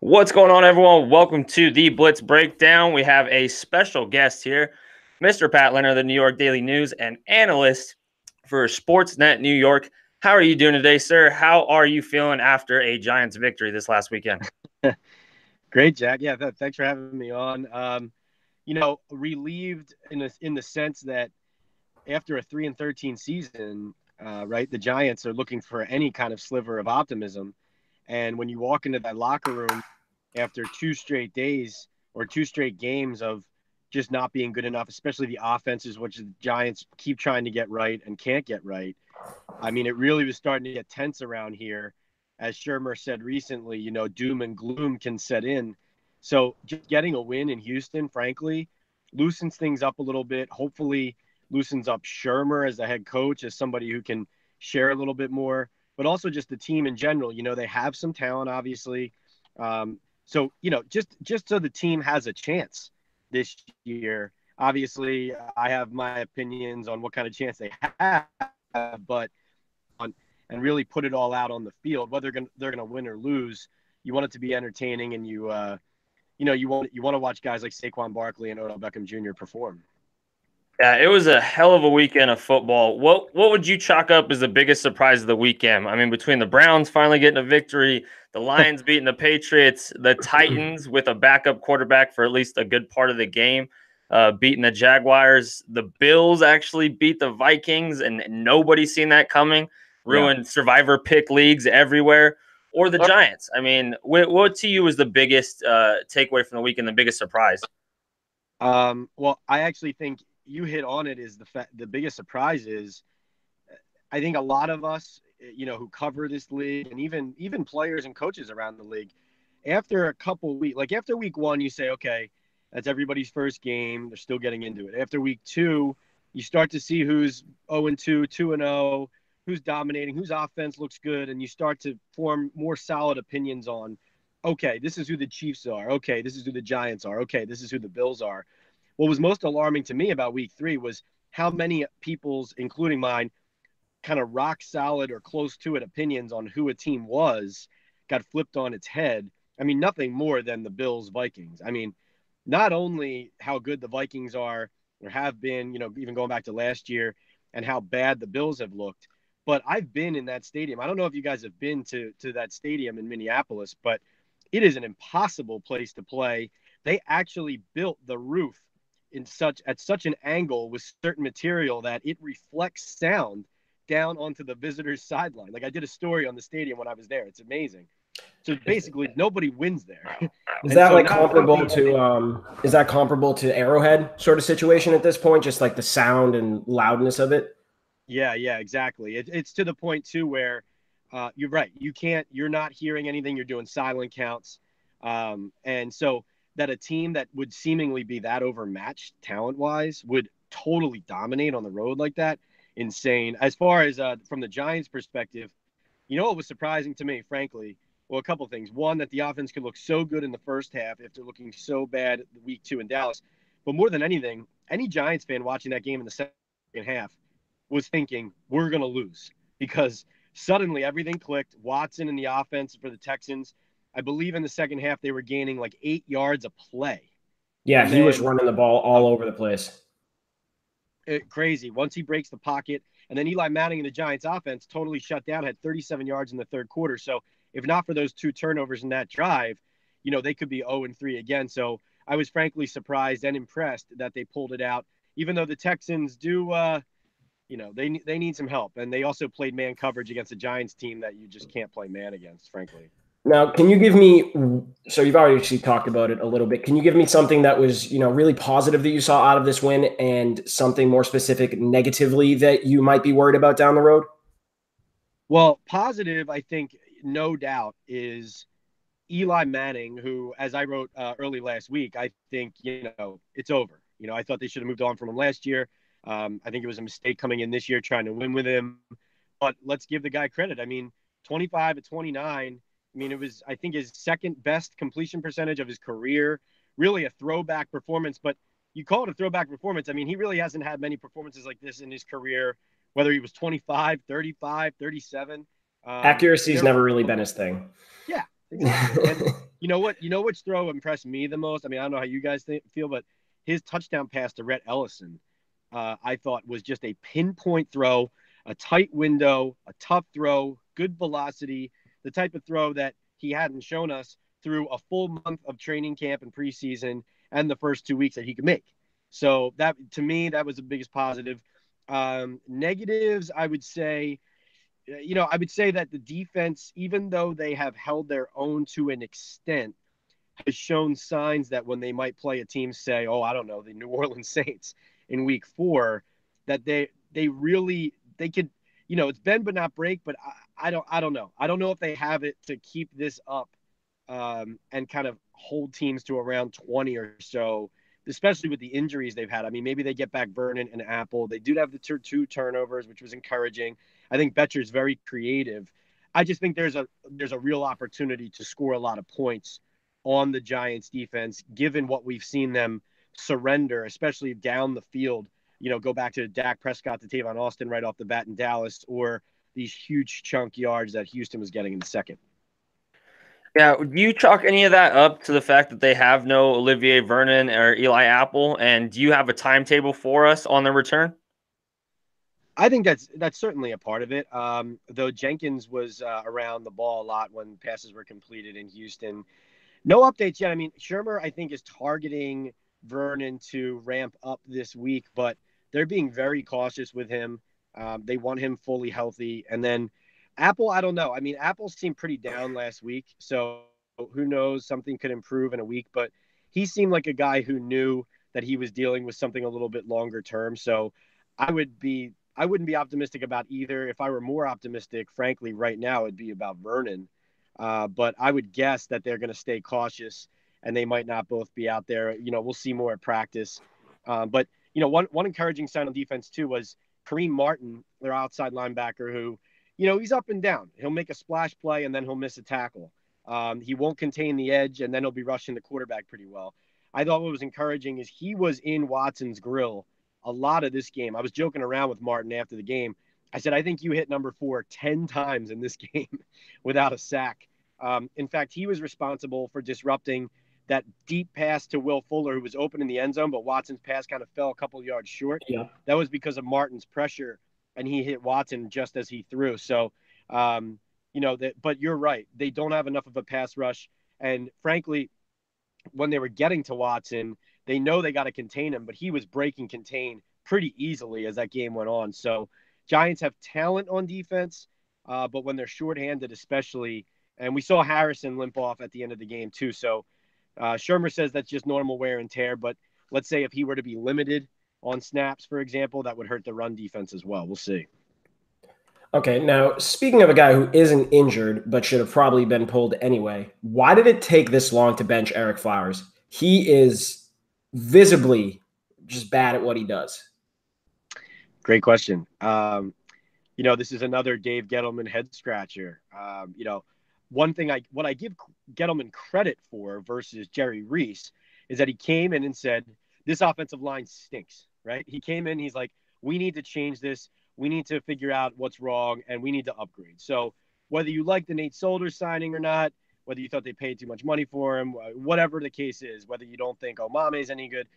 What's going on, everyone? Welcome to the Blitz Breakdown. We have a special guest here, Mr. Pat Leonard, the New York Daily News and analyst for Sportsnet New York. How are you doing today, sir? How are you feeling after a Giants victory this last weekend? Great, Jack. Yeah, thanks for having me on. Relieved in the sense that after a 3-13 season, right, the Giants are looking for any kind of sliver of optimism. And when you walk into that locker room after 2 straight days or 2 straight games of just not being good enough, especially the offenses, which the Giants keep trying to get right and can't get right. I mean, it really was starting to get tense around here. As Shermer said recently, doom and gloom can set in. So just getting a win in Houston, frankly, loosens things up a little bit. Hopefully, loosens up Shermer as the head coach, as somebody who can share a little bit more, but also just the team in general. They have some talent, obviously. Just so the team has a chance this year. Obviously, I have my opinions on what kind of chance they have, but and really put it all out on the field, whether they're gonna win or lose. You want it to be entertaining, and you want to watch guys like Saquon Barkley and Odell Beckham Jr. perform. Yeah, it was a hell of a weekend of football. What would you chalk up as the biggest surprise of the weekend? I mean, between the Browns finally getting a victory, the Lions beating the Patriots, the Titans with a backup quarterback for at least a good part of the game, beating the Jaguars, the Bills actually beat the Vikings, and nobody's seen that coming, ruined survivor pick leagues everywhere, or the Giants. I mean, what to you was the biggest takeaway from the weekend, the biggest surprise? Well, I actually think you hit on it. Is the biggest surprise is I think a lot of us, who cover this league, and even players and coaches around the league, after a couple weeks, like after week one, you say, okay, that's everybody's first game. They're still getting into it. After week two, you start to see who's 0-2, 2-0, who's dominating, whose offense looks good, and you start to form more solid opinions on, okay, this is who the Chiefs are. Okay, this is who the Giants are. Okay, this is who the Bills are. What was most alarming to me about week three was how many people's, including mine, kind of rock solid or close to it opinions on who a team was got flipped on its head. I mean, nothing more than the Bills Vikings. I mean, not only how good the Vikings are or have been, even going back to last year, and how bad the Bills have looked, but I've been in that stadium. I don't know if you guys have been to that stadium in Minneapolis, but it is an impossible place to play. They actually built the roof at such an angle with certain material that it reflects sound down onto the visitors' sideline. Like, I did a story on the stadium when I was there. It's amazing. So basically, nobody wins there. Is that like comparable to is that comparable to Arrowhead sort of situation at this point? Just like the sound and loudness of it? Yeah, exactly. It's to the point too where you're right. You're not hearing anything. You're doing silent counts. And so that a team that would seemingly be that overmatched talent-wise would totally dominate on the road like that, insane. As far as from the Giants' perspective, what was surprising to me, frankly? Well, a couple things. One, that the offense could look so good in the first half after looking so bad week two in Dallas. But more than anything, any Giants fan watching that game in the second half was thinking, we're going to lose, because suddenly everything clicked. Watson in the offense for the Texans, I believe in the second half, they were gaining like 8 yards a play. Yeah, he was running the ball all over the place. Crazy. Once he breaks the pocket, and then Eli Manning and the Giants offense totally shut down, had 37 yards in the third quarter. So if not for those 2 turnovers in that drive, they could be 0-3 again. So I was frankly surprised and impressed that they pulled it out, even though the Texans do, they need some help. And they also played man coverage against a Giants team that you just can't play man against, frankly. Now, can you give me, so you've already actually talked about it a little bit. Can you give me something that was, really positive that you saw out of this win, and something more specific negatively that you might be worried about down the road? Well, positive, I think, no doubt, is Eli Manning, who, as I wrote early last week, I think, it's over. I thought they should have moved on from him last year. I think it was a mistake coming in this year trying to win with him. But let's give the guy credit. I mean, 25 to 29. I mean, it was, I think, his second best completion percentage of his career. Really a throwback performance. But you call it a throwback performance. I mean, he really hasn't had many performances like this in his career, whether he was 25, 35, 37. Accuracy's never really been his thing. Yeah. Exactly. And you know what? You know which throw impressed me the most? I mean, I don't know how you guys feel, but his touchdown pass to Rhett Ellison, I thought was just a pinpoint throw, a tight window, a tough throw, good velocity, the type of throw that he hadn't shown us through a full month of training camp and preseason and the first 2 weeks that he could make. So that, to me, that was the biggest positive. Negatives, I would say, I would say that the defense, even though they have held their own to an extent, has shown signs that when they might play a team, say, oh, I don't know, the New Orleans Saints in week 4, that they could, it's bend but not break. But I don't know. I don't know if they have it to keep this up and kind of hold teams to around 20 or so, especially with the injuries they've had. I mean, maybe they get back Vernon and Apple. They did have the 2 turnovers, which was encouraging. I think Betcher's very creative. I just think there's a real opportunity to score a lot of points on the Giants defense, given what we've seen them surrender, especially down the field. Go back to Dak Prescott to Tavon Austin right off the bat in Dallas, or these huge chunk yards that Houston was getting in the second. Yeah, do you chalk any of that up to the fact that they have no Olivier Vernon or Eli Apple? And do you have a timetable for us on their return? I think that's certainly a part of it. Though Jenkins was around the ball a lot when passes were completed in Houston. No updates yet. I mean, Shermer, I think, is targeting Vernon to ramp up this week, but they're being very cautious with him. They want him fully healthy. And then Apple, I don't know. I mean, Apple seemed pretty down last week, so who knows? Something could improve in a week, but he seemed like a guy who knew that he was dealing with something a little bit longer term. So I wouldn't be optimistic about either. If I were more optimistic, frankly, right now, it'd be about Vernon. But I would guess that they're going to stay cautious and they might not both be out there. We'll see more at practice. But one encouraging sign on defense too was Kareem Martin, their outside linebacker, who, he's up and down. He'll make a splash play and then he'll miss a tackle. He won't contain the edge and then he'll be rushing the quarterback pretty well. I thought what was encouraging is he was in Watson's grill a lot of this game. I was joking around with Martin after the game. I said, I think you hit number 4 10 times in this game without a sack. In fact, he was responsible for disrupting that deep pass to Will Fuller, who was open in the end zone, but Watson's pass kind of fell a couple yards short. Yeah. That was because of Martin's pressure, and he hit Watson just as he threw. So, but you're right. They don't have enough of a pass rush. And frankly, when they were getting to Watson, they know they got to contain him, but he was breaking contain pretty easily as that game went on. So Giants have talent on defense, but when they're shorthanded especially, and we saw Harrison limp off at the end of the game too. So Shermer says that's just normal wear and tear, but let's say if he were to be limited on snaps, for example, that would hurt the run defense as well. We'll see. Okay, now speaking of a guy who isn't injured but should have probably been pulled anyway, why did it take this long to bench Eric Flowers? He is visibly just bad at what he does. Great question. This is another Dave Gettleman head scratcher. One thing what I give Gettleman credit for versus Jerry Reese is that he came in and said, this offensive line stinks, right? He came in, he's like, we need to change this. We need to figure out what's wrong, and we need to upgrade. So whether you like the Nate Solder signing or not, whether you thought they paid too much money for him, whatever the case is, whether you don't think Omame's any good,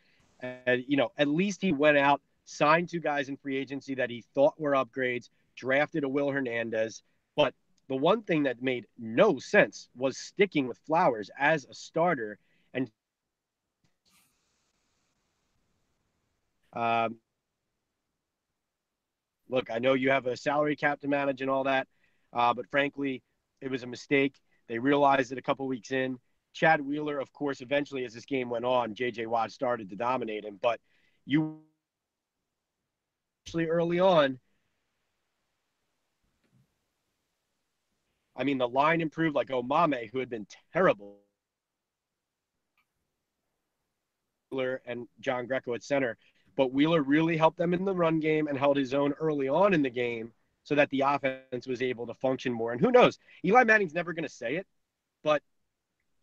at least he went out, signed 2 guys in free agency that he thought were upgrades, drafted a Will Hernandez. But the one thing that made no sense was sticking with Flowers as a starter. And look, I know you have a salary cap to manage and all that, but frankly, it was a mistake. They realized it a couple weeks in. Chad Wheeler, of course, eventually as this game went on, J.J. Watt started to dominate him. But you actually early on, I mean, the line improved, like Omame, who had been terrible, and John Greco at center. But Wheeler really helped them in the run game and held his own early on in the game so that the offense was able to function more. And who knows? Eli Manning's never going to say it, but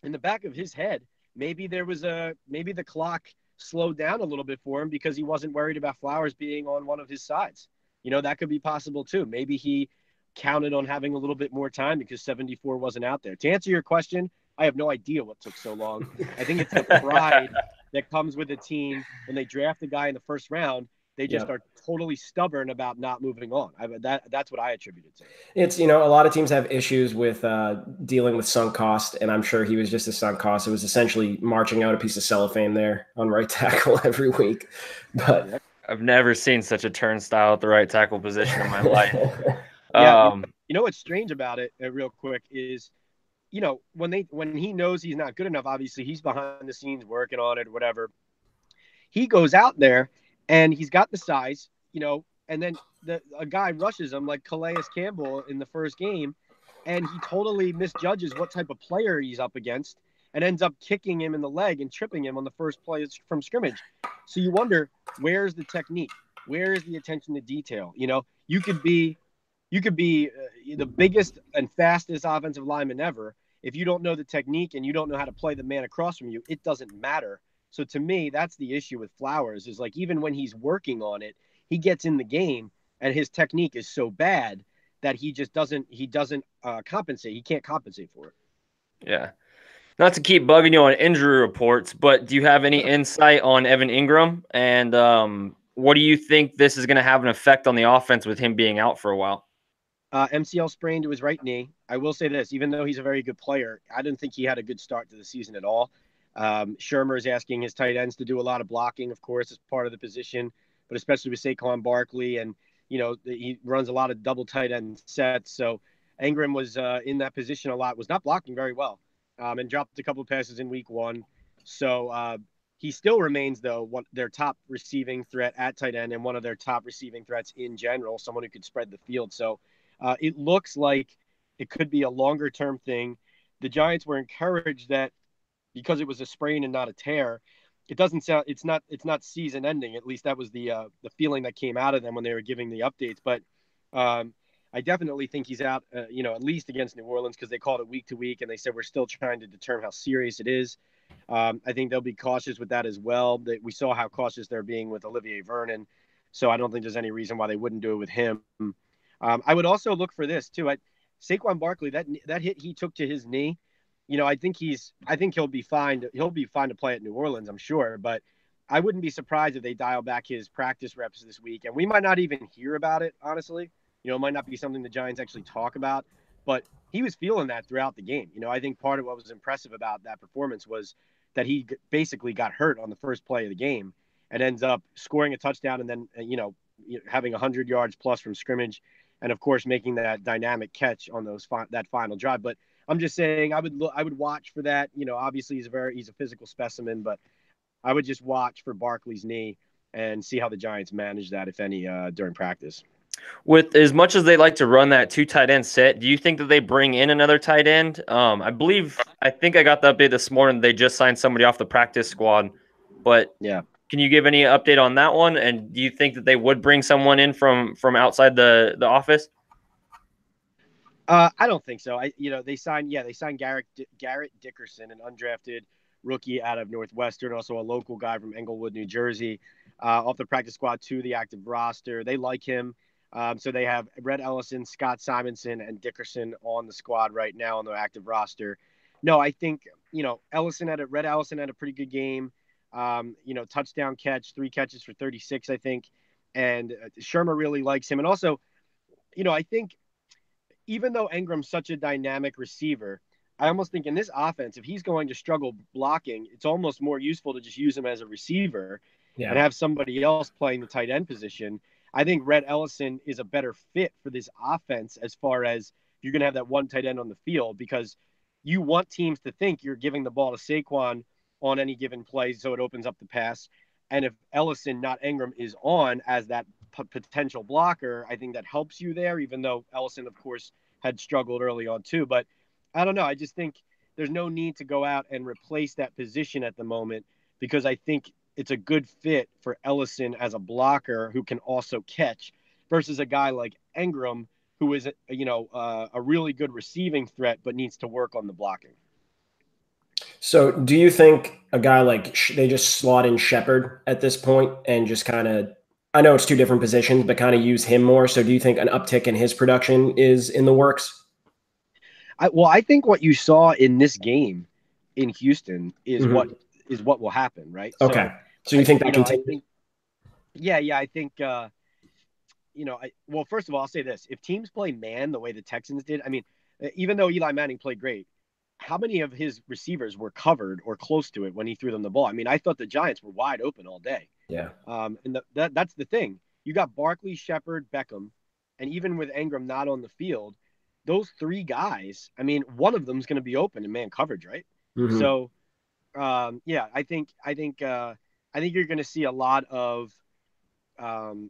in the back of his head, maybe the clock slowed down a little bit for him because he wasn't worried about Flowers being on one of his sides. That could be possible too. Maybe he counted on having a little bit more time because 74 wasn't out there. To answer your question, I have no idea what took so long. I think it's the pride that comes with a team when they draft a guy in the first round. They just are totally stubborn about not moving on. That's what I attribute it to. It's, a lot of teams have issues with dealing with sunk cost, and I'm sure he was just a sunk cost. It was essentially marching out a piece of cellophane there on right tackle every week. But I've never seen such a turnstile at the right tackle position in my life. You know what's strange about it, real quick, is when he knows he's not good enough, obviously he's behind the scenes working on it or whatever. He goes out there and he's got the size, and then a guy rushes him like Calais Campbell in the first game, and he totally misjudges what type of player he's up against and ends up kicking him in the leg and tripping him on the first play from scrimmage. So you wonder, where's the technique? Where is the attention to detail? You could be the biggest and fastest offensive lineman ever. If you don't know the technique and you don't know how to play the man across from you, it doesn't matter. So to me, that's the issue with Flowers, is like, even when he's working on it, he gets in the game and his technique is so bad that he doesn't compensate. He can't compensate for it. Yeah. Not to keep bugging you on injury reports, but do you have any insight on Evan Ingram? And what do you think this is going to have an effect on the offense with him being out for a while? MCL sprain to his right knee. I will say this, even though he's a very good player, I didn't think he had a good start to the season at all. Shermer is asking his tight ends to do a lot of blocking, of course, as part of the position, but especially with Saquon Barkley. And, he runs a lot of double tight end sets. So Ingram was in that position a lot, was not blocking very well, and dropped a couple of passes in week 1. So he still remains, though, their top receiving threat at tight end and one of their top receiving threats in general, someone who could spread the field. So it looks like it could be a longer-term thing. The Giants were encouraged that because it was a sprain and not a tear, it doesn't sound it's not season ending. At least that was the feeling that came out of them when they were giving the updates. But I definitely think he's out, at least against New Orleans, because they called it week to week and they said we're still trying to determine how serious it is. I think they'll be cautious with that as well. We saw how cautious they're being with Olivier Vernon, so I don't think there's any reason why they wouldn't do it with him. I would also look for this too. Saquon Barkley, that hit he took to his knee, I think he'll be fine. He'll be fine to play at New Orleans, I'm sure. But I wouldn't be surprised if they dial back his practice reps this week, and we might not even hear about it. Honestly, it might not be something the Giants actually talk about. But he was feeling that throughout the game. I think part of what was impressive about that performance was that he basically got hurt on the first play of the game and ends up scoring a touchdown and then having 100 yards plus from scrimmage, and of course making that dynamic catch on that final drive. But I'm just saying I would watch for that. Obviously he's a physical specimen, but I would just watch for Barkley's knee and see how the Giants manage that, if any, during practice. With as much as they like to run that 2 tight end set, do you think that they bring in another tight end? I think I got the update this morning. They just signed somebody off the practice squad, but yeah. Can you give any update on that one? And do you think that they would bring someone in from outside the office? I don't think so. They signed Garrett Dickerson, an undrafted rookie out of Northwestern, also a local guy from Englewood, New Jersey, off the practice squad to the active roster. They like him. So they have Red Ellison, Scott Simonson, and Dickerson on the squad right now on the active roster. No, I think, Red Ellison had a pretty good game. Touchdown catch, 3 catches for 36, I think. And Shermer really likes him. And also, I think even though Ingram's such a dynamic receiver, I almost think in this offense, if he's going to struggle blocking, it's almost more useful to just use him as a receiver and have somebody else playing the tight end position. I think Red Ellison is a better fit for this offense as far as you're going to have that one tight end on the field, because you want teams to think you're giving the ball to Saquon on any given play, so it opens up the pass. And if Ellison, not Ingram, is on as that potential blocker, I think that helps you there, even though Ellison, of course, had struggled early on too. But I don't know. I just think there's no need to go out and replace that position at the moment, because I think it's a good fit for Ellison as a blocker who can also catch versus a guy like Ingram, who is, a really good receiving threat, but needs to work on the blocking. So do you think a guy like they just slot in Shepard at this point and just kind of I know it's two different positions, but kind of use him more. So do you think an uptick in his production is in the works? I think what you saw in this game in Houston is Mhm. what will happen, right? Okay. So you think that I continues? think, I think, well, first of all, I'll say this: if teams play man the way the Texans did, I mean, even though Eli Manning played great, how many of his receivers were covered or close to it when he threw them the ball? I mean, I thought the Giants were wide open all day. Yeah. And that's the thing. You got Barkley, Shepard, Beckham, and even with Ingram not on the field, those three guys, I mean, one of them's going to be open in man coverage, right? Mm-hmm. So, I think you're going to see a lot of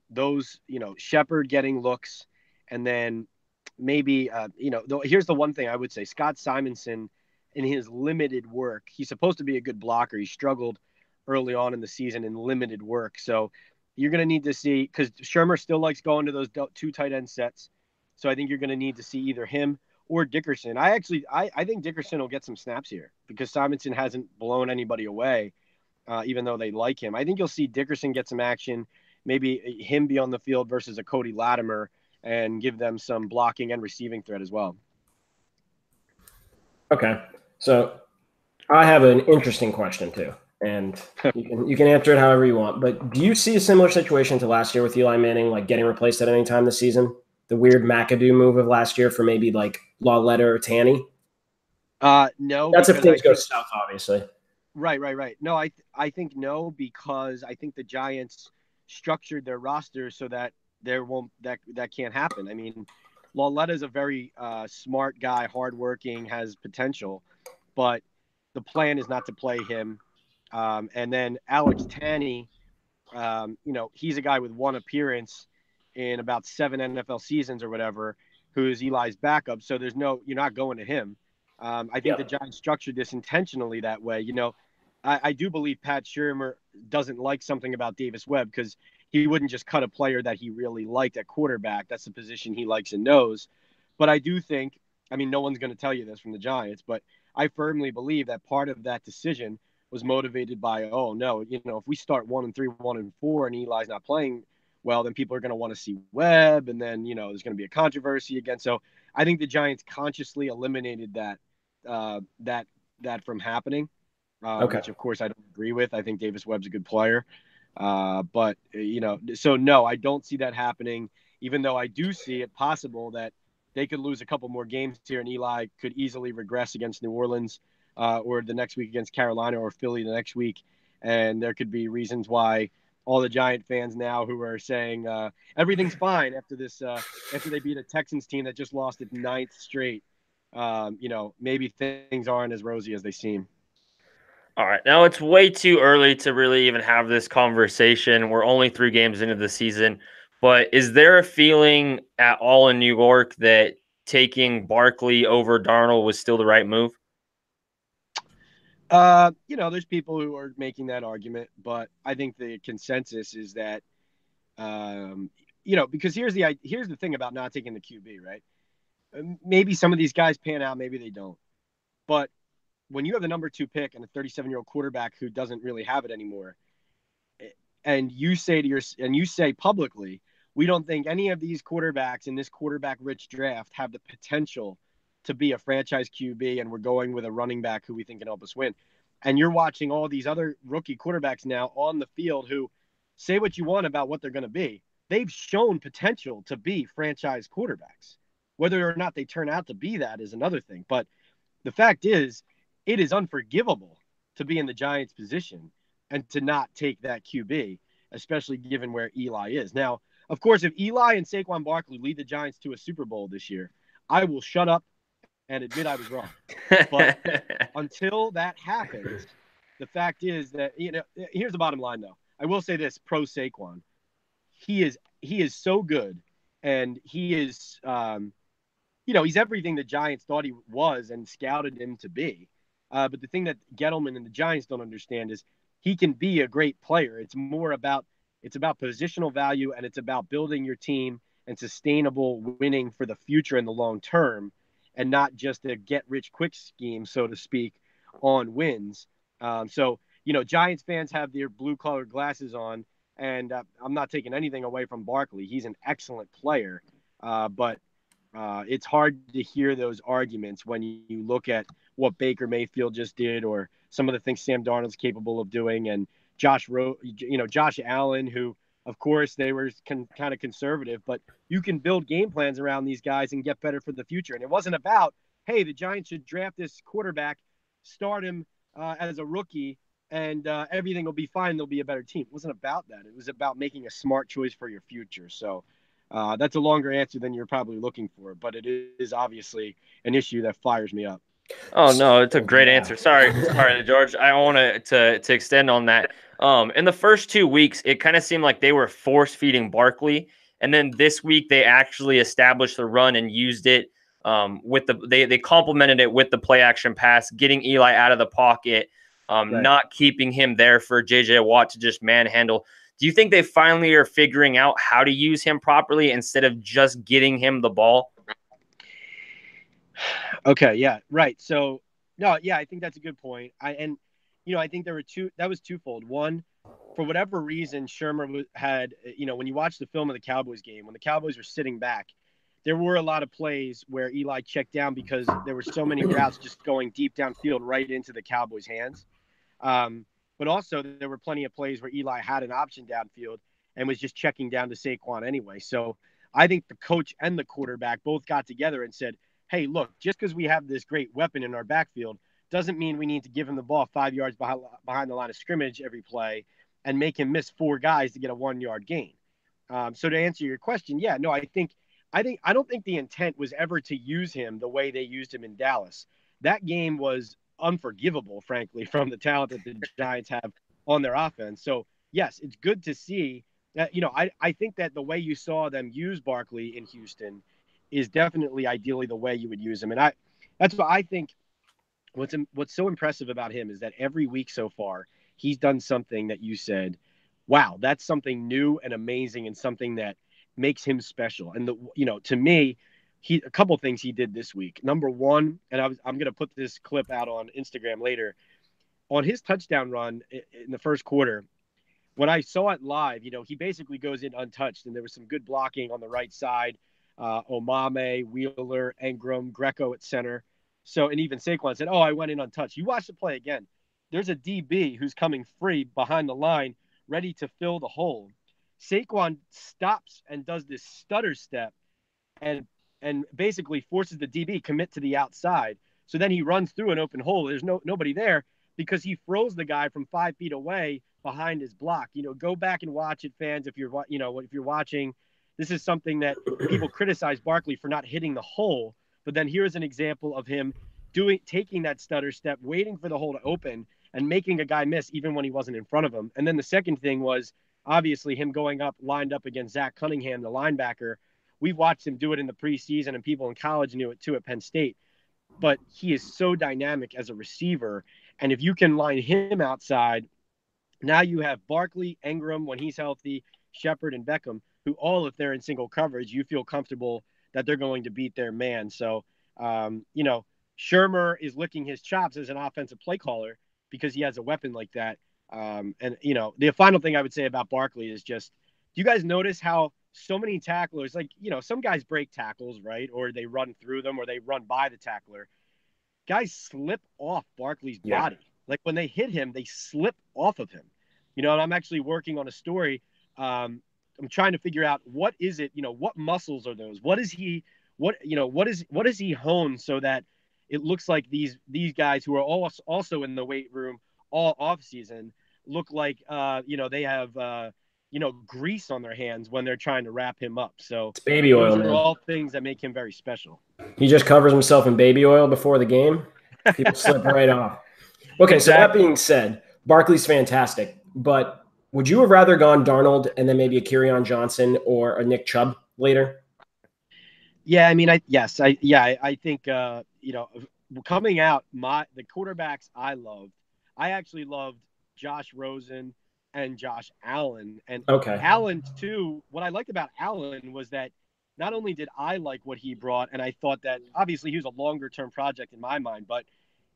those, Shepard getting looks, and then maybe, here's the one thing I would say: Scott Simonson, in his limited work, he's supposed to be a good blocker. He struggled early on in the season in limited work, so you're going to need to see, because Shermer still likes going to those two tight end sets. So I think you're going to need to see either him or Dickerson. I think Dickerson will get some snaps here because Simonson hasn't blown anybody away, even though they like him. I think you'll see Dickerson get some action, maybe him be on the field versus a Cody Latimer, and give them some blocking and receiving threat as well. Okay. So I have an interesting question too, and you can answer it however you want. But do you see a similar situation to last year with Eli Manning, like getting replaced at any time this season? The weird McAdoo move of last year for maybe like Lawletta or Tanny? No, That's if because things go south, obviously. Right. No, I think no, because I think the Giants structured their roster so that that can't happen. I mean, Lawletta is a very smart guy, hardworking, has potential, but the plan is not to play him. And then Alex Tanny, he's a guy with one appearance in about 7 NFL seasons or whatever, who is Eli's backup. So you're not going to him. I think the Giants structured this intentionally that way. I do believe Pat Shermer doesn't like something about Davis Webb, because he wouldn't just cut a player that he really liked at quarterback. That's the position he likes and knows. But I do think, I mean, no one's going to tell you this from the Giants, but I firmly believe that part of that decision was motivated by, oh no, if we start 1-3, 1-4, and Eli's not playing well, then people are going to want to see Webb, and then there's going to be a controversy again. So I think the Giants consciously eliminated that from happening, which of course I don't agree with. I think Davis Webb's a good player, but so no, I don't see that happening. Even though I do see it possible that they could lose a couple more games here, and Eli could easily regress against New Orleans, or the next week against Carolina, or Philly the next week. And there could be reasons why all the Giant fans now who are saying everything's fine after this, after they beat a Texans team that just lost its 9th straight, maybe things aren't as rosy as they seem. All right. Now it's way too early to really even have this conversation. We're only 3 games into the season. But is there a feeling at all in New York that taking Barkley over Darnold was still the right move? There's people who are making that argument, but I think the consensus is that, because here's the thing about not taking the QB, right? Maybe some of these guys pan out, maybe they don't. But when you have the number 2 pick and a 37-year-old quarterback who doesn't really have it anymore, and you say publicly, we don't think any of these quarterbacks in this quarterback-rich draft have the potential to be a franchise QB, and we're going with a running back who we think can help us win. And you're watching all these other rookie quarterbacks now on the field who, say what you want about what they're going to be, they've shown potential to be franchise quarterbacks. Whether or not they turn out to be that is another thing. But the fact is, it is unforgivable to be in the Giants' position and to not take that QB, especially given where Eli is. Now, of course, if Eli and Saquon Barkley lead the Giants to a Super Bowl this year, I will shut up and admit I was wrong. But until that happens, the fact is that, here's the bottom line, though. I will say this, pro Saquon. He is so good, and he is, he's everything the Giants thought he was and scouted him to be. But the thing that Gettleman and the Giants don't understand is he can be a great player. It's about positional value, and it's about building your team and sustainable winning for the future and the long term, and not just a get-rich-quick scheme, so to speak, on wins. So Giants fans have their blue-collar glasses on, And I'm not taking anything away from Barkley. He's an excellent player. But it's hard to hear those arguments when you look at what Baker Mayfield just did, or some of the things Sam Darnold's capable of doing, and Josh Allen, who, of course, they were kind of conservative, but you can build game plans around these guys and get better for the future. And it wasn't about, hey, the Giants should draft this quarterback, start him as a rookie, and everything will be fine. They'll be a better team. It wasn't about that. It was about making a smart choice for your future. So that's a longer answer than you're probably looking for, but it is obviously an issue that fires me up. Oh no, it's a great answer. Sorry, George. I want to extend on that. In the first 2 weeks, it kind of seemed like they were force feeding Barkley, and then this week they actually established the run and used it. They complemented it with the play action pass, getting Eli out of the pocket, right, not keeping him there for JJ Watt to just manhandle. Do you think they finally are figuring out how to use him properly instead of just getting him the ball? Okay. Yeah. Right. So no, yeah, I think that's a good point. I think that was twofold. One, for whatever reason, Shermer had, when you watch the film of the Cowboys game, when the Cowboys were sitting back, there were a lot of plays where Eli checked down because there were so many routes just going deep downfield right into the Cowboys' hands. But also there were plenty of plays where Eli had an option downfield and was just checking down to Saquon anyway. So I think the coach and the quarterback both got together and said, hey, look, just because we have this great weapon in our backfield doesn't mean we need to give him the ball 5 yards behind the line of scrimmage every play and make him miss 4 guys to get a 1-yard gain. So to answer your question, yeah, no, I don't think the intent was ever to use him the way they used him in Dallas. That game was unforgivable, frankly, from the talent that the Giants have on their offense. So yes, it's good to see that, I think that the way you saw them use Barkley in Houston is definitely ideally the way you would use him. And that's what I think. What's so impressive about him is that every week so far, he's done something that you said, wow, that's something new and amazing and something that makes him special. And to me, a couple things he did this week. Number one, and I'm going to put this clip out on Instagram later, on his touchdown run in the first quarter. When I saw it live, he basically goes in untouched, and there was some good blocking on the right side. Omame, Wheeler, Engram, Greco at center. So, and even Saquon said, I went in untouched. You watch the play again. There's a DB who's coming free behind the line, ready to fill the hole. Saquon stops and does this stutter step and basically forces the DB commit to the outside. So then he runs through an open hole. There's nobody there because he froze the guy from 5 feet away behind his block. Go back and watch it, fans. If you're watching, this is something that people criticize Barkley for not hitting the hole. But then here's an example of him taking that stutter step, waiting for the hole to open and making a guy miss even when he wasn't in front of him. And then the second thing was obviously him going up, lined up against Zach Cunningham, the linebacker. We've watched him do it in the preseason, and people in college knew it too at Penn State. But he is so dynamic as a receiver. And if you can line him outside, now you have Barkley, Engram when he's healthy, Shepard, and Beckham, who all, if they're in single coverage, you feel comfortable that they're going to beat their man. So, Shermer is licking his chops as an offensive play caller because he has a weapon like that. The final thing I would say about Barkley is just, do you guys notice how so many tacklers, some guys break tackles, right? Or they run through them or they run by the tackler. Guys slip off Barkley's body. Like when they hit him, they slip off of him. And I'm actually working on a story. I'm trying to figure out what is it, what muscles are those? What is he honed so that it looks like these guys who are also in the weight room all off season look like, they have, grease on their hands when they're trying to wrap him up. So it's baby oil, those are all things that make him very special. He just covers himself in baby oil before the game. People slip right off. Okay. Exactly. So that being said, Barkley's fantastic, but would you have rather gone Darnold and then maybe a Kerryon Johnson or a Nick Chubb later? Yeah, I mean, I think coming out, the quarterbacks I actually loved Josh Rosen and Josh Allen. And Allen too. What I liked about Allen was that not only did I like what he brought, and I thought that obviously he was a longer term project in my mind, but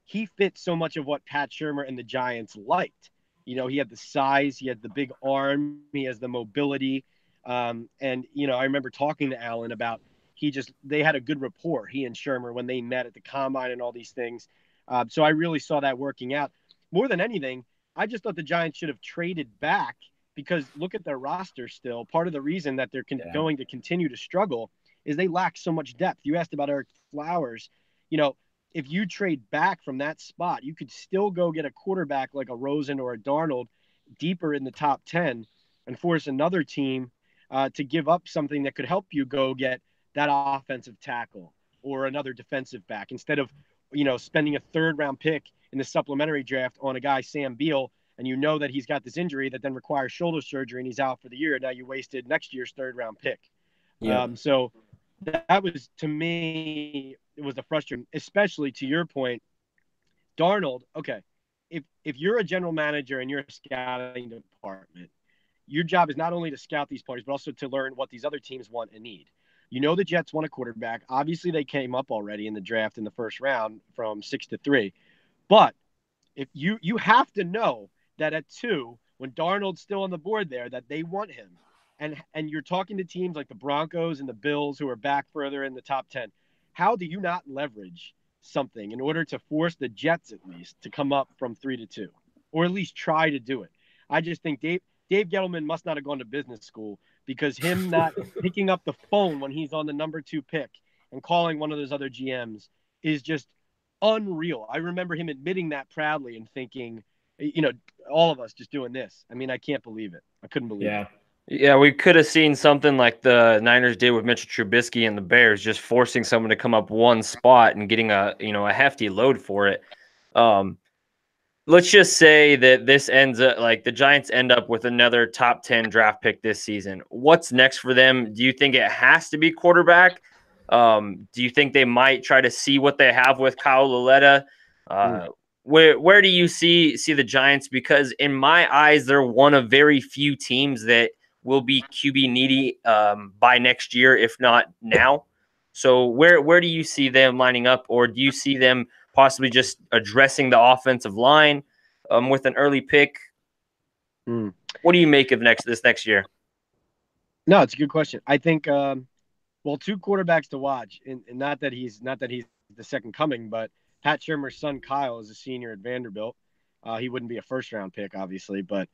he fit so much of what Pat Shurmur and the Giants liked. You know, he had the size, he had the big arm, he has the mobility. And, you know, I remember talking to Allen about they had a good rapport, he and Shermer, when they met at the combine and all these things. So I really saw that working out. More than anything, I just thought the Giants should have traded back because look at their roster still. Part of the reason that they're going to continue to struggle is they lack so much depth. You asked about Eric Flowers. You know, if you trade back from that spot, you could still go get a quarterback like a Rosen or a Darnold deeper in the top 10 and force another team to give up something that could help you go get that offensive tackle or another defensive back instead of, you know, spending a 3rd-round pick in the supplementary draft on a guy, Sam Beal, and you know that he's got this injury that then requires shoulder surgery and he's out for the year. Now you wasted next year's 3rd-round pick. Yeah. So that was, to me, it was a frustrating, especially to your point, Darnold. Okay, if you're a general manager and you're a scouting department, your job is not only to scout these players, but also to learn what these other teams want and need. You know, the Jets want a quarterback. Obviously, they came up already in the draft in the 1st round from 6 to 3. But if you have to know that at 2, when Darnold's still on the board there, that they want him. And you're talking to teams like the Broncos and the Bills who are back further in the top 10. How do you not leverage something in order to force the Jets at least to come up from 3 to 2, or at least try to do it? I just think Dave Gettleman must not have gone to business school, because him not picking up the phone when he's on the number 2 pick and calling one of those other GMs is just unreal. I remember him admitting that proudly and thinking, you know, all of us just doing this. I mean, I can't believe it. I couldn't believe it. Yeah, we could have seen something like the Niners did with Mitchell Trubisky and the Bears, just forcing someone to come up one spot and getting a hefty load for it. Let's just say that this ends up like the Giants end up with another top 10 draft pick this season. What's next for them? Do you think it has to be quarterback? Do you think they might try to see what they have with Kyle Lauletta? Where do you see the Giants? Because in my eyes, they're one of very few teams that will be QB needy by next year, if not now. So where do you see them lining up, or do you see them possibly just addressing the offensive line with an early pick? What do you make of this next year? No, it's a good question. I think, well, 2 quarterbacks to watch, and not that he's the second coming, but Pat Shermer's son Kyle is a senior at Vanderbilt. He wouldn't be a 1st-round pick, obviously, but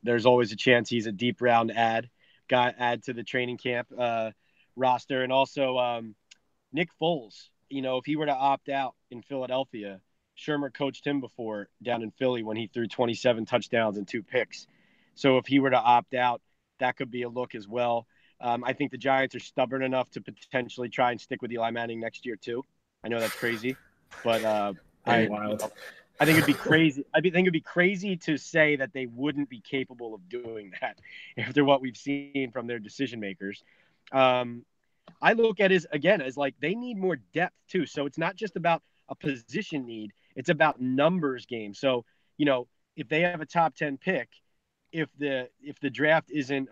there's always a chance he's a deep round add to the training camp roster. And also Nick Foles, you know, if he were to opt out in Philadelphia, Shermer coached him before down in Philly when he threw 27 touchdowns and 2 picks. So if he were to opt out, that could be a look as well. I think the Giants are stubborn enough to potentially try and stick with Eli Manning next year too. I know that's crazy, but I think it'd be crazy. I think it'd be crazy to say that they wouldn't be capable of doing that after what we've seen from their decision makers. I look at it as like they need more depth too. So it's not just about a position need; it's about numbers game. So, you know, if they have a top 10 pick, if the draft isn't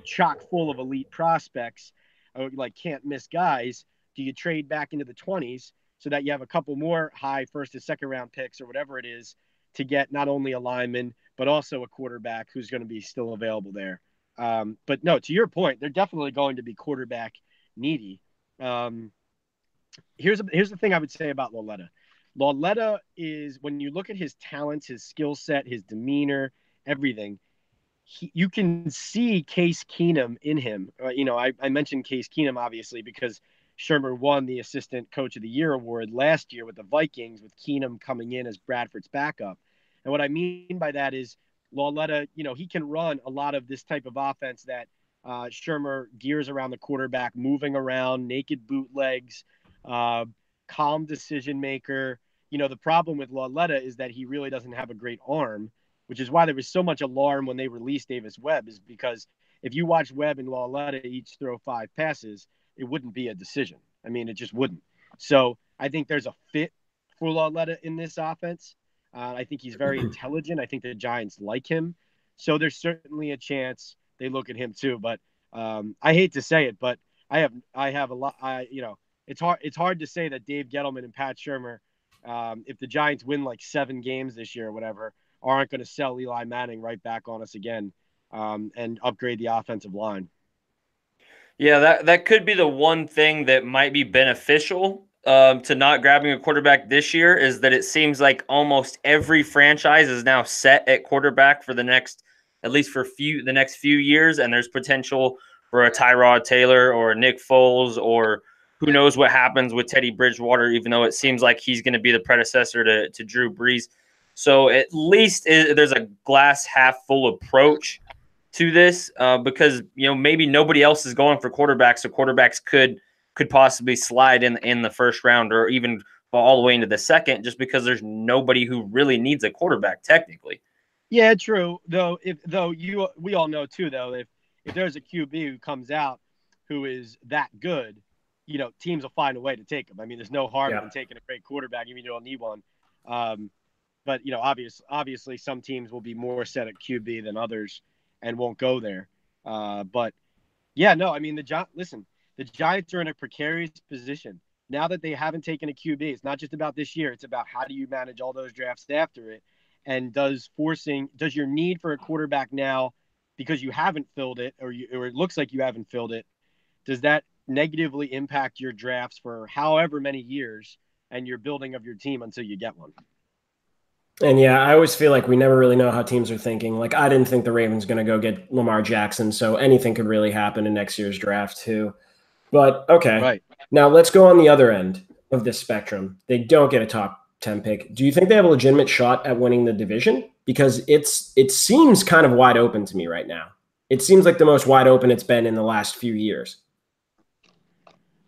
chock full of elite prospects or like can't miss guys, do you trade back into the 20s so that you have a couple more high 1st and 2nd round picks or whatever it is to get not only a lineman but also a quarterback who's going to be still available there? But no, to your point, they're definitely going to be quarterback needy. Here's the thing I would say about Lauletta. Lauletta is, when you look at his talents, his skill set, his demeanor, everything, you can see Case Keenum in him. I mentioned Case Keenum obviously because Shermer won the Assistant Coach of the Year award last year with the Vikings, with Keenum coming in as Bradford's backup. And what I mean by that is Lauletta, he can run a lot of this type of offense that Shermer gears around the quarterback, moving around, naked bootlegs, calm decision maker. The problem with Lauletta is that he really doesn't have a great arm, which is why there was so much alarm when they released Davis Webb, is because if you watch Webb and Lauletta each throw 5 passes, it wouldn't be a decision. I mean, it just wouldn't. So I think there's a fit for Lauletta in this offense. I think he's very intelligent. I think the Giants like him. So there's certainly a chance they look at him too. But I hate to say it, but I have a lot. It's hard to say that Dave Gettleman and Pat Shermer, if the Giants win like 7 games this year or whatever, aren't going to sell Eli Manning right back on us again and upgrade the offensive line. Yeah, that could be the one thing that might be beneficial to not grabbing a quarterback this year, is that it seems like almost every franchise is now set at quarterback for the next, at least for the next few years, and there's potential for a Tyrod Taylor or a Nick Foles, or who knows what happens with Teddy Bridgewater, even though it seems like he's going to be the predecessor to Drew Brees. So at least there's a glass half full approach to this, because maybe nobody else is going for quarterbacks, so quarterbacks could possibly slide in the first round, or even fall all the way into the second, just because there's nobody who really needs a quarterback technically. Yeah, true. We all know too, though, if there's a QB who comes out who is that good, teams will find a way to take him. I mean, there's no harm in taking a great quarterback even if you don't need one. But obviously some teams will be more set at QB than others and won't go there. But yeah, no, I mean, the Giants are in a precarious position now that they haven't taken a QB. It's not just about this year. It's about how do you manage all those drafts after it. And does your need for a quarterback now, because you haven't filled it, or it looks like you haven't filled it, does that negatively impact your drafts for however many years and your building of your team until you get one? And yeah, I always feel like we never really know how teams are thinking. Like, I didn't think the Ravens going to go get Lamar Jackson, so anything could really happen in next year's draft too. But okay, right. Now let's go on the other end of this spectrum. They don't get a top 10 pick. Do you think they have a legitimate shot at winning the division? Because it seems kind of wide open to me right now. It seems like the most wide open it's been in the last few years.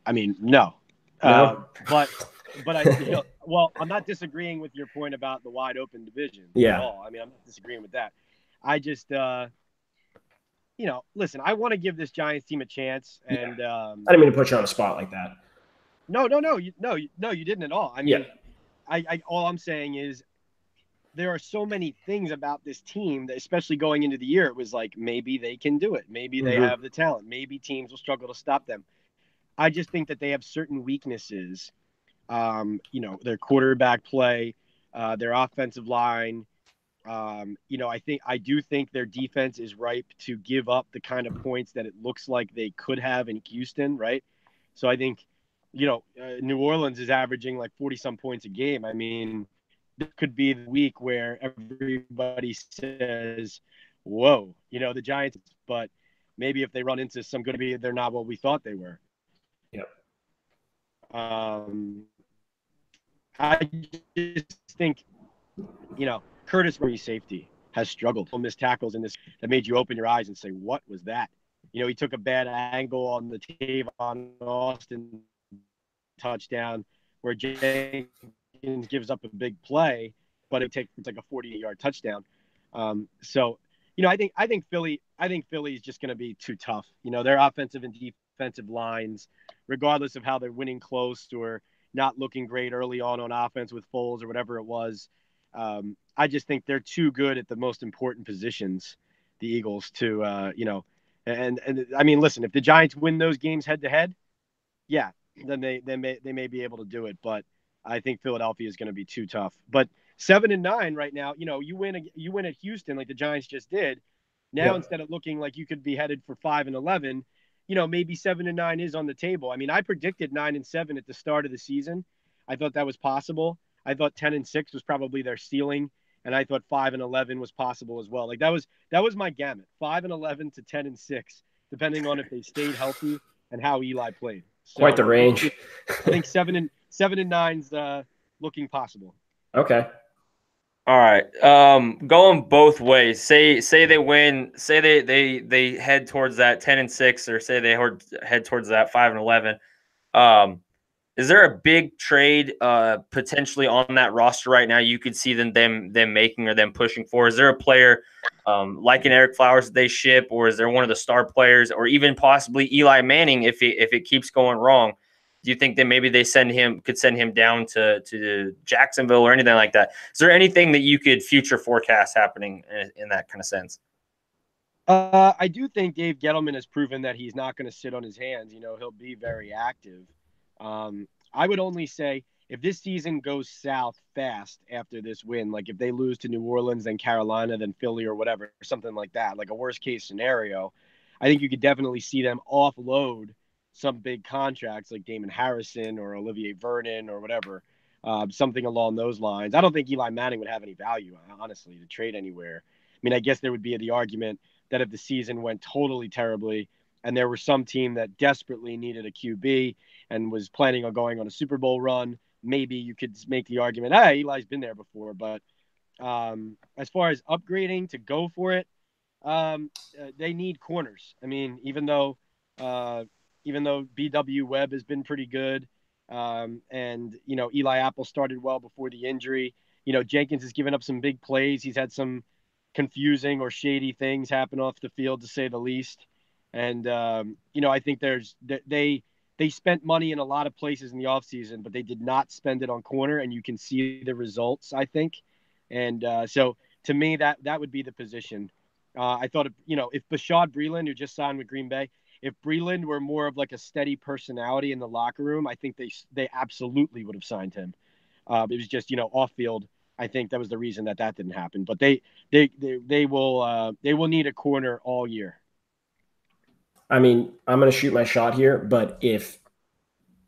I mean, no. But well, I'm not disagreeing with your point about the wide open division at all. I mean, I'm not disagreeing with that. I just, listen, I want to give this Giants team a chance. And I didn't mean to put you on the spot like that. No, you didn't at all. I mean, all I'm saying is there are so many things about this team that, especially going into the year, it was like, maybe they can do it. Maybe they have the talent. Maybe teams will struggle to stop them. I just think that they have certain weaknesses. Their quarterback play, their offensive line. I do think their defense is ripe to give up the kind of points that it looks like they could have in Houston, right? So I think, New Orleans is averaging like 40-some points a game. I mean, this could be the week where everybody says, whoa, the Giants, but maybe if they run into some good, they're not what we thought they were. Yep. I just think, Curtis Murray safety has struggled. Missed tackles in this that made you open your eyes and say, what was that? He took a bad angle on the Tavon Austin touchdown where Jenkins gives up a big play, but it's like a 48-yard touchdown. I think Philly is just going to be too tough. Their offensive and defensive lines, regardless of how they're winning close or not looking great early on offense with Foles or whatever it was. I just think they're too good at the most important positions, the Eagles, to, and I mean, listen, if the Giants win those games head to head, yeah, then they may be able to do it. But I think Philadelphia is going to be too tough. But 7-9 right now, you win at Houston like the Giants just did. Now, instead of looking like you could be headed for 5-11, maybe 7-9 is on the table. I mean, I predicted 9-7 at the start of the season. I thought that was possible. I thought 10-6 was probably their ceiling, and I thought 5-11 was possible as well. Like that was my gamut, 5-11 to 10-6, depending on if they stayed healthy and how Eli played. So quite the range. I think 7-9's looking possible. Okay. All right. Going both ways. Say they win. Say they head towards that 10-6, or say they head towards that 5-11. Is there a big trade potentially on that roster right now you could see them making or them pushing for? Is there a player like an Eric Flowers that they ship, or is there one of the star players, or even possibly Eli Manning if it keeps going wrong? Do you think that maybe they could send him down to Jacksonville or anything like that? Is there anything that you could future forecast happening in that kind of sense? I do think Dave Gettleman has proven that he's not going to sit on his hands. He'll be very active. I would only say if this season goes south fast after this win, like if they lose to New Orleans, then Carolina, then Philly or whatever, something like that, like a worst case scenario, I think you could definitely see them offload some big contracts like Damon Harrison or Olivier Vernon or whatever, something along those lines. I don't think Eli Manning would have any value, honestly, to trade anywhere. I mean, I guess there would be the argument that if the season went totally terribly and there was some team that desperately needed a QB and was planning on going on a Super Bowl run, maybe you could make the argument, hey, Eli's been there before. But as far as upgrading to go for it, they need corners. I mean, even though BW Webb has been pretty good, and Eli Apple started well before the injury. Jenkins has given up some big plays. He's had some confusing or shady things happen off the field, to say the least. And I think they spent money in a lot of places in the offseason, but they did not spend it on corner, and you can see the results, I think. And so to me, that would be the position. I thought, if Bashaud Breeland, who just signed with Green Bay, if Breeland were more of like a steady personality in the locker room, I think they absolutely would have signed him. It was just, off field. I think that was the reason that didn't happen. But they will need a corner all year. I mean, I'm going to shoot my shot here, but if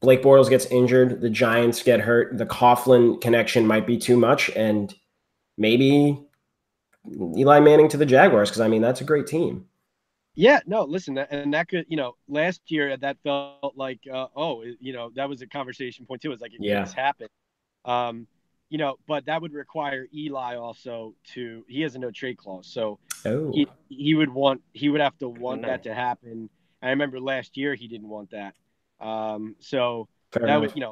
Blake Bortles gets injured, the Giants get hurt, the Coughlin connection might be too much, and maybe Eli Manning to the Jaguars, because, I mean, that's a great team. Yeah, no, listen, that could, last year that felt like, that was a conversation point too. It's like, it's happened. But that would require Eli also he has a no trade clause. So he would have to want that to happen. I remember last year he didn't want that. So Fair that enough. would,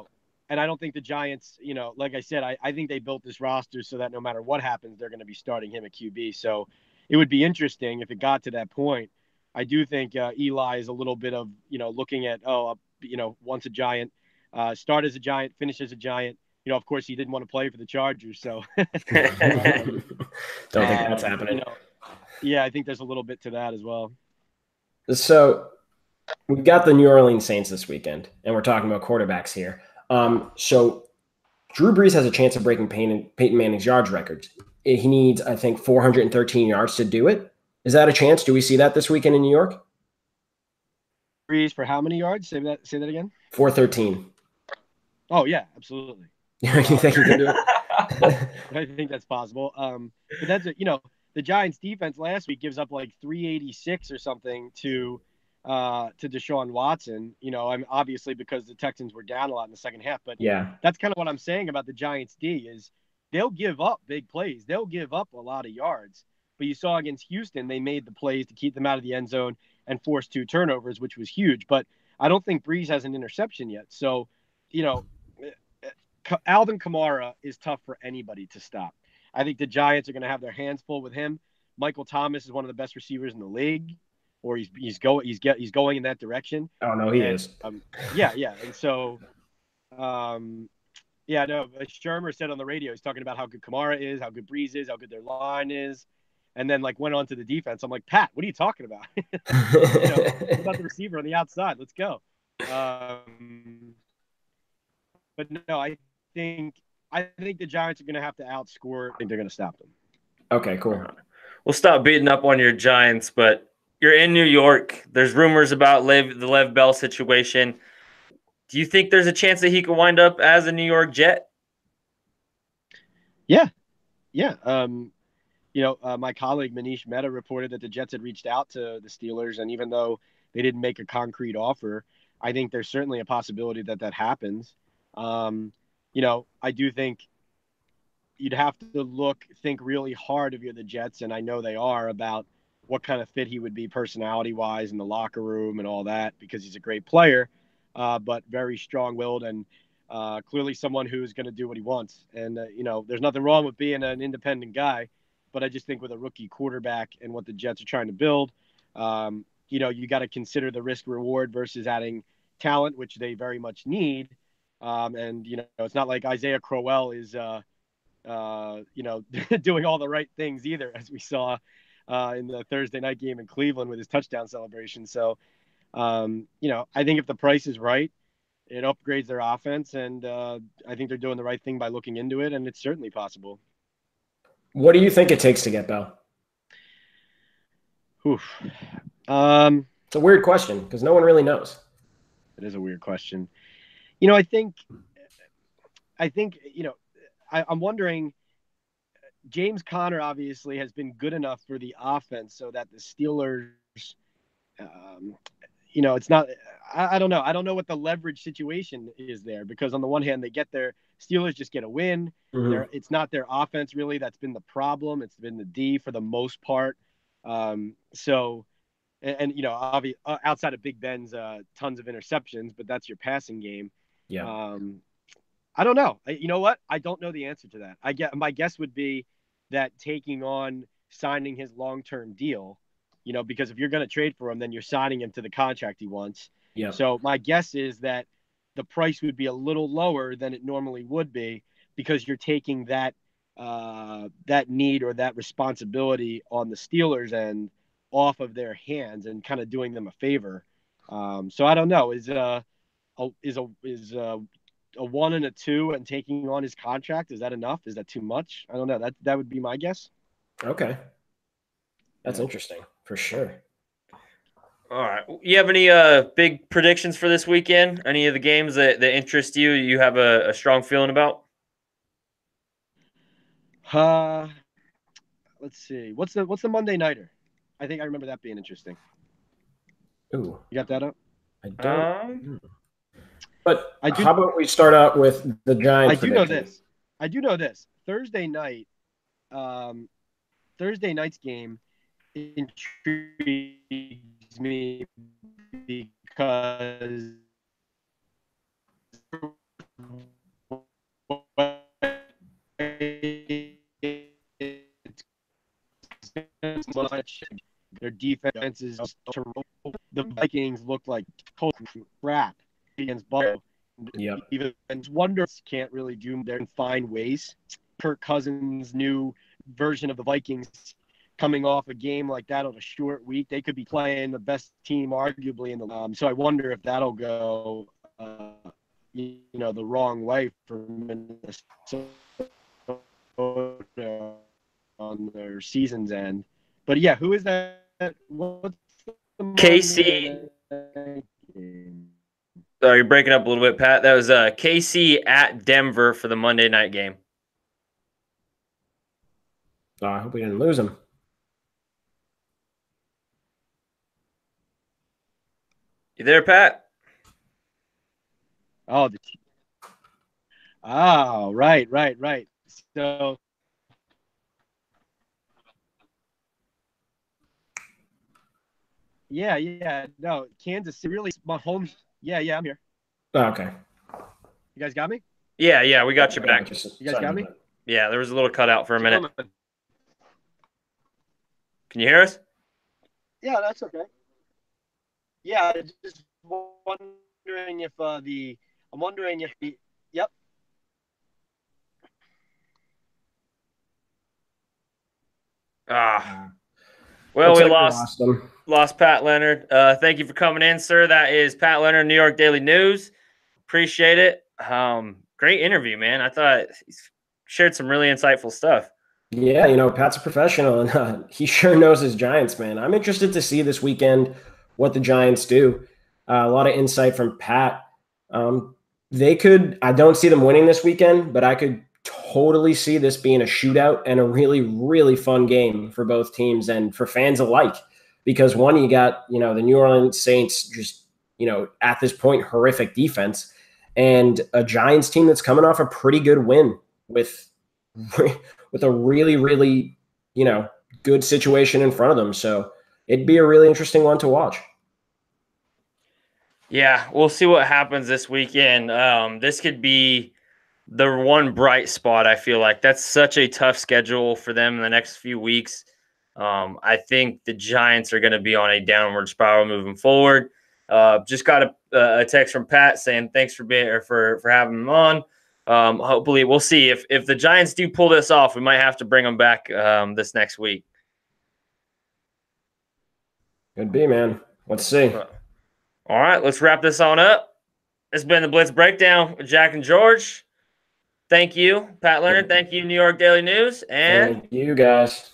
and I don't think the Giants, like I said, I think they built this roster so that no matter what happens, they're going to be starting him at QB. So it would be interesting if it got to that point. I do think Eli is a little bit of, looking at, once a Giant, start as a Giant, finish as a Giant. Of course, he didn't want to play for the Chargers, so don't think that's happening. Yeah, I think there's a little bit to that as well. So we've got the New Orleans Saints this weekend, and we're talking about quarterbacks here. So Drew Brees has a chance of breaking Peyton Manning's yards record. He needs, I think, 413 yards to do it. Is that a chance? Do we see that this weekend in New York? Brees for how many yards? Say that again. 413. Oh yeah, absolutely. You think he can do it? I think that's possible. But that's the Giants defense last week gives up like 386 or something to Deshaun Watson. I'm obviously because the Texans were down a lot in the second half, but yeah, that's kind of what I'm saying about the Giants D is they'll give up big plays. They'll give up a lot of yards. But you saw against Houston, they made the plays to keep them out of the end zone and force 2 turnovers, which was huge. But I don't think Brees has an interception yet. So, Alvin Kamara is tough for anybody to stop. I think the Giants are going to have their hands full with him. Michael Thomas is one of the best receivers in the league, or he's going in that direction. Oh no, he is. Yeah. And so, Shermer said on the radio, he's talking about how good Kamara is, how good Brees is, how good their line is. And then went on to the defense. I'm like, Pat, what are you talking about? What about the receiver on the outside? Let's go. But no, I think the Giants are going to have to outscore. I think they're going to stop them. Okay, cool. We'll stop beating up on your Giants, but you're in New York. There's rumors about the Lev Bell situation. Do you think there's a chance that he could wind up as a New York Jet? Yeah. My colleague Manish Mehta reported that the Jets had reached out to the Steelers, and even though they didn't make a concrete offer, I think there's certainly a possibility that happens. I do think you'd have to think really hard if you're the Jets, and I know they are, about what kind of fit he would be personality-wise in the locker room and all that, because he's a great player, but very strong-willed and clearly someone who's going to do what he wants. And, there's nothing wrong with being an independent guy, but I just think with a rookie quarterback and what the Jets are trying to build, you got to consider the risk reward versus adding talent, which they very much need. And it's not like Isaiah Crowell is, doing all the right things either, as we saw in the Thursday night game in Cleveland with his touchdown celebration. So, I think if the price is right, it upgrades their offense, and I think they're doing the right thing by looking into it, and it's certainly possible. What do you think it takes to get Bell? Oof. It's a weird question because no one really knows. It is a weird question. You know, I think, you know, I'm wondering, James Conner obviously has been good enough for the offense so that the Steelers, you know, it's not, I don't know. I don't know what the leverage situation is there, because on the one hand, they get their Steelers just get a win. Mm-hmm. It's not their offense really that's been the problem. It's been the D for the most part. So, and you know, obviously outside of Big Ben's tons of interceptions, but that's your passing game. Yeah. I don't know. You know what? I don't know the answer to that. My guess would be that taking on signing his long-term deal, you know, because if you're going to trade for him, then you're signing him to the contract he wants. Yeah. So my guess is that the price would be a little lower than it normally would be, because you're taking that need or that responsibility on the Steelers end off of their hands and kind of doing them a favor. So I don't know. Is a 1 and a 2 and taking on his contract, is that enough? Is that too much? I don't know. That would be my guess. Okay. That's interesting for sure. All right. You have any big predictions for this weekend? Any of the games that interest you? You have a strong feeling about? Let's see. What's the Monday nighter? I think I remember that being interesting. Ooh, you got that up? I don't. But how about we start out with the Giants? I do know this. Thursday night's game intrigues me because their defense is terrible. The Vikings look like total crap against Buffalo. Yeah. Even Wonders can't really do there and find ways. Kirk Cousins' new version of the Vikings coming off a game like that on a short week, they could be playing the best team arguably in the so I wonder if that'll go you know, the wrong way for Minnesota on their season's end. But yeah, who is that? What's the KC? Oh, you're breaking up a little bit, Pat. That was KC at Denver for the Monday night game. Oh, I hope we didn't lose him. You there, Pat? Oh, right. So yeah. No, Kansas City really Mahomes. Yeah, I'm here. Oh, okay. You guys got me? Yeah, we got you back. You guys got me? Yeah, there was a little cutout for a minute. Can you hear us? Yeah, that's okay. Yeah, just wondering if yep. Well, we lost Pat Leonard. Thank you for coming in, sir. That is Pat Leonard, New York Daily News. Appreciate it. Great interview, man. I thought he shared some really insightful stuff. Yeah, you know, Pat's a professional, and he sure knows his Giants, man. I'm interested to see this weekend what the Giants do. A lot of insight from Pat. I don't see them winning this weekend, but I could totally see this being a shootout and a really, really fun game for both teams and for fans alike. Because one, you got, you know, the New Orleans Saints just, you know, at this point, horrific defense, and a Giants team that's coming off a pretty good win with a really, really, you know, good situation in front of them. So it'd be a really interesting one to watch. Yeah, we'll see what happens this weekend. This could be the one bright spot. I feel like that's such a tough schedule for them in the next few weeks. I think the Giants are going to be on a downward spiral moving forward. Just got a text from Pat saying thanks for being for having him on. Hopefully, we'll see if the Giants do pull this off. We might have to bring them back this next week. Could be, man. Let's see. All right, let's wrap this on up. It's been the Blitz Breakdown with Jack and George. Thank you, Pat Leonard. Thank you, New York Daily News. And thank you, guys.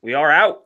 We are out.